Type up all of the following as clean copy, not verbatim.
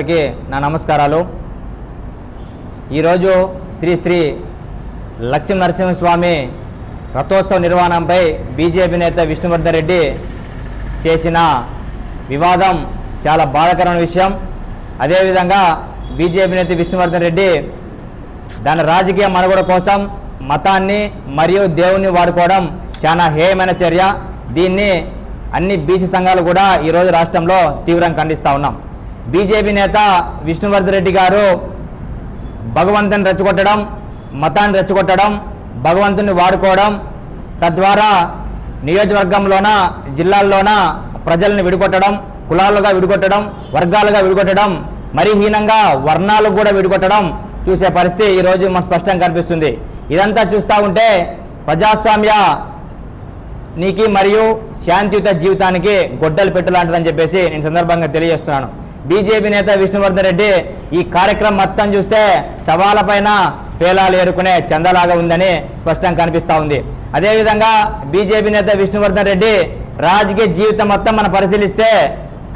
నా నమస్కారాలు. ఈరోజు శ్రీ శ్రీ లక్ష్మీ నరసింహస్వామి రథోత్సవ నిర్వహణపై బీజేపీ నేత విష్ణువర్ధన్ రెడ్డి చేసిన వివాదం చాలా బాధాకరమైన విషయం. అదేవిధంగా బీజేపీ నేత విష్ణువర్ధన్ రెడ్డి దాని రాజకీయ మనుగడ కోసం మతాన్ని మరియు దేవుణ్ణి వాడుకోవడం చాలా హేయమైన చర్య. దీన్ని అన్ని బీసీ సంఘాలు కూడా ఈరోజు రాష్ట్రంలో తీవ్రంగా ఖండిస్తూ ఉన్నాం. బీజేపీ నేత విష్ణువర్ధన్ రెడ్డి గారు భగవంతుని రెచ్చగొట్టడం, మతాన్ని రెచ్చగొట్టడం, భగవంతుని వాడుకోవడం, తద్వారా నియోజకవర్గంలోన జిల్లాల్లోన ప్రజల్ని విడిగొట్టడం, కులాలుగా విడిగొట్టడం, వర్గాలుగా విడిగొట్టడం, మరీ హీనంగా వర్ణాలు కూడా విడిగొట్టడం చూసే పరిస్థితి ఈరోజు మనకు స్పష్టంగా కనిపిస్తుంది. ఇదంతా చూస్తూ ఉంటే ప్రజాస్వామ్య నీకి మరియు శాంతియుత జీవితానికి గొడ్డలు పెట్టలాంటిదని చెప్పేసి నేను సందర్భంగా తెలియజేస్తున్నాను. బీజేపీ నేత విష్ణువర్ధన్ రెడ్డి ఈ కార్యక్రమం మొత్తం చూస్తే సవాళ్ళపైన పేలాలు ఏరుకునే చందలాగా ఉందని స్పష్టంగా కనిపిస్తూ ఉంది. అదేవిధంగా బీజేపీ నేత విష్ణువర్ధన్ రెడ్డి రాజకీయ జీవితం మొత్తం మనం పరిశీలిస్తే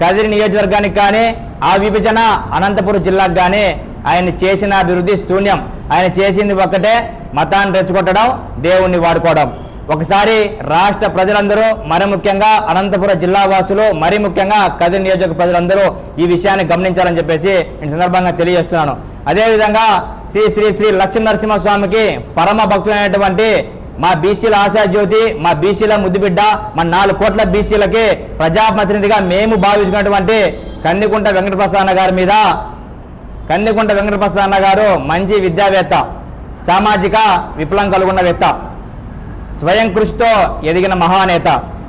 కదిరి నియోజకవర్గానికి కానీ ఆ విభజన అనంతపురం జిల్లాకు కానీ ఆయన చేసిన అభివృద్ధి శూన్యం. ఆయన చేసింది ఒక్కటే, మతాన్ని రెచ్చగొట్టడం, దేవుణ్ణి వాడుకోవడం. ఒకసారి రాష్ట్ర ప్రజలందరూ, మరి ముఖ్యంగా అనంతపురం జిల్లా వాసులు, మరి ముఖ్యంగా కదిరి నియోజక ప్రజలందరూ ఈ విషయాన్ని గమనించాలని చెప్పేసి నేను సందర్భంగా తెలియజేస్తున్నాను. అదేవిధంగా శ్రీ శ్రీ శ్రీ లక్ష్మీ నరసింహస్వామికి పరమ భక్తులైనటువంటి మా బీసీల ఆశాజ్యోతి, మా బీసీల ముద్దుబిడ్డ, మా 4 కోట్ల బీసీలకి ప్రజాప్రతినిధిగా మేము భావించినటువంటి కందికుంట వెంకటప్రసాద్ అన్న గారి మీద, కందికుంట వెంకటప్రసాద్ అన్న గారు మంచి విద్యావేత్త, సామాజిక విప్లవం కలుగున్నవేత్త, స్వయం కృషితో ఎదిగిన మహానేత,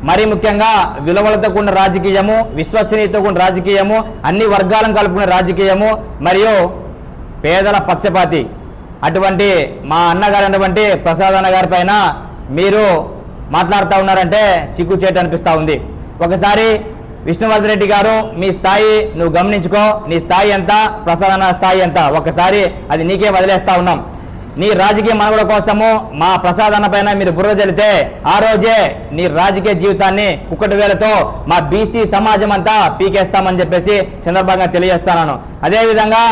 మరి ముఖ్యంగా విలువలతో కూడిన రాజకీయము, విశ్వసనీయతతో కూడిన రాజకీయము, అన్ని వర్గాలను కలుపుకునే రాజకీయము, మరియు పేదల పక్షపాతి అటువంటి మా అన్నగారు అటువంటి ప్రసాద్ అన్న గారి పైన మీరు మాట్లాడుతూ ఉన్నారంటే సిగ్గుచేటు అనిపిస్తూ ఉంది. ఒకసారి విష్ణువర్ధన్ రెడ్డి గారు, మీ స్థాయి నువ్వు గమనించుకో. నీ స్థాయి ఎంత, ప్రసాద్ అన్న స్థాయి ఎంత, ఒకసారి అది నీకే వదిలేస్తా ఉన్నాం. నీ రాజకీయ మనుగడ కోసము మా ప్రసాద్ అన్న పైన మీరు బుర్ర జల్లితే ఆ రోజే నీ రాజకీయ జీవితాన్ని కుక్కటి వేలతో మా బీసీ సమాజం అంతా పీకేస్తామని చెప్పేసి సందర్భంగా తెలియజేస్తున్నాను. అదేవిధంగా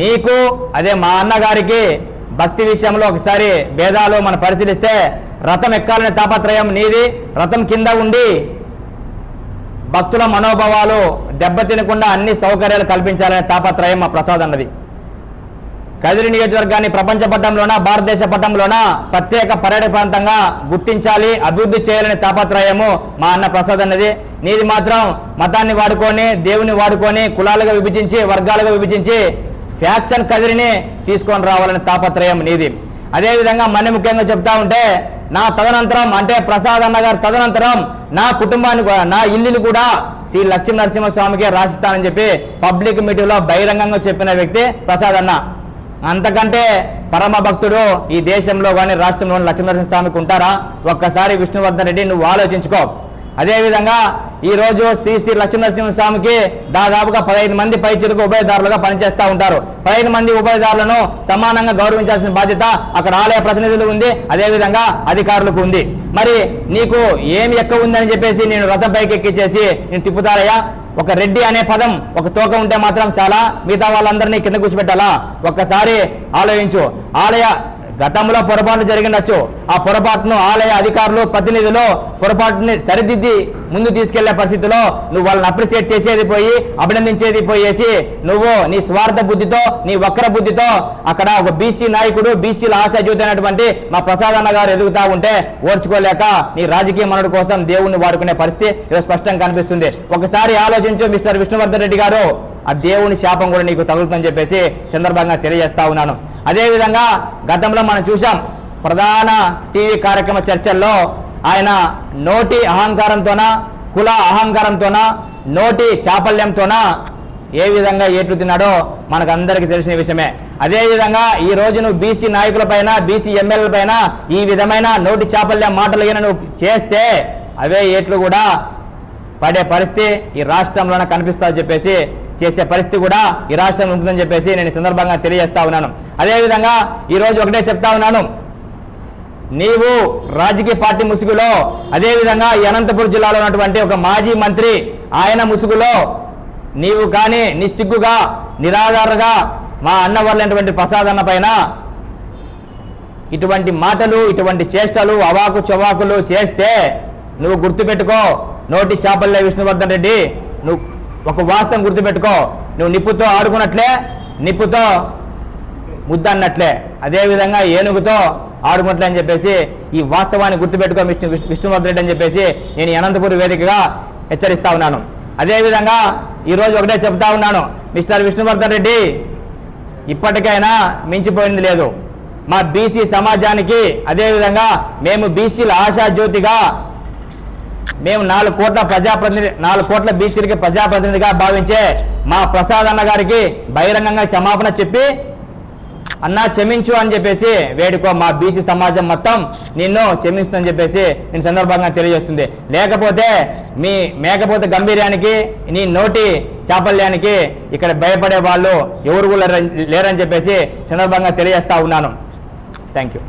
నీకు, అదే మా అన్నగారికి భక్తి విషయంలో ఒకసారి భేదాలు మనం పరిశీలిస్తే, రథం ఎక్కాలనే తాపత్రయం నీది, రథం కింద ఉండి భక్తుల మనోభావాలు దెబ్బతినకుండా అన్ని సౌకర్యాలు కల్పించాలనే తాపత్రయం మా ప్రసాద్ అన్నది. కదిరి నియోజకవర్గాన్ని ప్రపంచ పటంలోన, భారతదేశ పటంలోన ప్రత్యేక పర్యాటక ప్రాంతంగా గుర్తించాలి, అభివృద్ధి చేయాలనే తాపత్రయము మా అన్న ప్రసాద్ అన్నది. నీది మాత్రం మతాన్ని వాడుకొని, దేవుని వాడుకొని, కులాలుగా విభజించి, వర్గాలుగా విభజించి ఫ్యాక్షన్ కదిరిని తీసుకొని రావాలనే తాపత్రయం నీది. అదేవిధంగా మన ముఖ్యంగా చెప్తా ఉంటే, నా తదనంతరం అంటే ప్రసాద్ అన్న గారు తదనంతరం నా కుటుంబాన్ని, నా ఇల్లుని కూడా శ్రీ లక్ష్మీ నరసింహస్వామికే రాసిస్తానని చెప్పి పబ్లిక్ మీటింగ్లో బహిరంగంగా చెప్పిన వ్యక్తి ప్రసాద్ అన్న. అంతకంటే పరమ భక్తుడు ఈ దేశంలో కానీ రాష్ట్రంలోని లక్ష్మీనరసింహస్వామికి ఉంటారా? ఒక్కసారి విష్ణువర్ధన్ రెడ్డి నువ్వు ఆలోచించుకో. అదేవిధంగా ఈరోజు శ్రీ శ్రీ లక్ష్మీనరసింహస్వామికి దాదాపుగా 15 మంది పైచిలకు ఉభయదారులుగా పనిచేస్తూ ఉంటారు. 15 మంది ఉభయదారులను సమానంగా గౌరవించాల్సిన బాధ్యత అక్కడ ఆలయ ప్రతినిధులు ఉంది, అదేవిధంగా అధికారులకు ఉంది. మరి నీకు ఏమి ఎక్కువ ఉందని చెప్పేసి నేను రథం పైకి ఎక్కించేసి నేను తిప్పుతారయ్యా? ఒక రెడ్డి అనే పదం, ఒక తోక ఉంటే మాత్రం చాలా, మిగతా వాళ్ళందరినీ కింద కూర్చోబెట్టాలా? ఒక్కసారి ఆలోచించు. ఆలయ గతంలో పొరపాటు జరిగినచ్చు, ఆ పొరపాటును ఆలయ అధికారులు, ప్రతినిధులు పొరపాటుని సరిదిద్ది ముందు తీసుకెళ్లే పరిస్థితిలో నువ్వు వాళ్ళని అప్రిషియేట్ చేసేది పోయి, అభినందించేది పోయేసి, నువ్వు నీ స్వార్థ బుద్ధితో, నీ వక్ర బుద్ధితో అక్కడ ఒక బీసీ నాయకుడు, బీసీల ఆశాజ్యోతి అయినటువంటి మా ప్రసాద్ అన్న గారు ఎదుగుతా ఉంటే ఓర్చుకోలేక నీ రాజకీయ మనుగడ కోసం దేవుణ్ణి వాడుకునే పరిస్థితి ఈరోజు స్పష్టంగా కనిపిస్తుంది. ఒకసారి ఆలోచించు మిస్టర్ విష్ణువర్ధన్ రెడ్డి గారు, ఆ దేవుని శాపం కూడా నీకు తగులుతుందని చెప్పేసి సందర్భంగా తెలియజేస్తా ఉన్నాను. అదేవిధంగా గతంలో మనం చూసాం, ప్రధాన టీవీ కార్యక్రమ చర్చల్లో ఆయన నోటి అహంకారంతోన, కుల అహంకారంతోన, నోటి చాపల్యంతోన ఏ విధంగా ఏట్లు తిన్నాడో మనకు అందరికీ తెలిసిన విషయమే. అదేవిధంగా ఈ రోజు నువ్వు బీసీ నాయకుల పైన, బీసీ ఎమ్మెల్యేల పైన ఈ విధమైన నోటి చాపల్యం మాటలు నువ్వు చేస్తే అవే ఏట్లు కూడా పడే పరిస్థితి ఈ రాష్ట్రంలోనే కనిపిస్తుందని చెప్పేసి, చేసే పరిస్థితి కూడా ఈ రాష్ట్రంలో ఉంటుందని చెప్పేసి నేను సందర్భంగా తెలియజేస్తా ఉన్నాను. అదేవిధంగా ఈరోజు ఒకటే చెప్తా ఉన్నాను, నీవు రాజకీయ పార్టీ ముసుగులో, అదేవిధంగా అనంతపురం జిల్లాలో ఉన్నటువంటి ఒక మాజీ మంత్రి ఆయన ముసుగులో నీవు కానీ నిస్సిగ్గుగా నిరాధారగా మా అన్నవర్లైనటువంటి ప్రసాద్ అన్న పైన ఇటువంటి మాటలు ఇటువంటి చేష్టలు అవాకు చవాకులు చేస్తే నువ్వు గుర్తుపెట్టుకో, నోటి చాపల్లే విష్ణువర్ధన్ రెడ్డి, నువ్వు ఒక వాస్తవం గుర్తుపెట్టుకో, నువ్వు నిప్పుతో ఆడుకున్నట్లే నిప్పుతో ముద్దన్నట్లే, అదేవిధంగా ఏనుగుతో ఆడుకున్నట్లే అని చెప్పేసి ఈ వాస్తవాన్ని గుర్తుపెట్టుకో విష్ణువర్ధన్ రెడ్డి అని చెప్పేసి నేను అనంతపురం వేదికగా హెచ్చరిస్తా ఉన్నాను. అదేవిధంగా ఈరోజు ఒకటే చెప్తా ఉన్నాను, మిస్టర్ విష్ణువర్ధన్ రెడ్డి ఇప్పటికైనా మించిపోయింది లేదు. మా బీసీ సమాజానికి అదేవిధంగా మేము బీసీల ఆశాజ్యోతిగా మేము 4 కోట్ల బీసీలకి ప్రజాప్రతినిధిగా భావించే మా ప్రసాద్ అన్న గారికి బహిరంగంగా క్షమాపణ చెప్పి అన్నా క్షమించు అని చెప్పేసి వేడుకో. మా బీసీ సమాజం మొత్తం నిన్ను క్షమిస్తుందని చెప్పేసి నేను సందర్భంగా తెలియజేస్తుంది. లేకపోతే గంభీర్యానికి నీ నోటి చాపల్యానికి ఇక్కడ భయపడే వాళ్ళు ఎవరు కూడా లేరని చెప్పేసి సందర్భంగా తెలియజేస్తా ఉన్నాను. Thank you.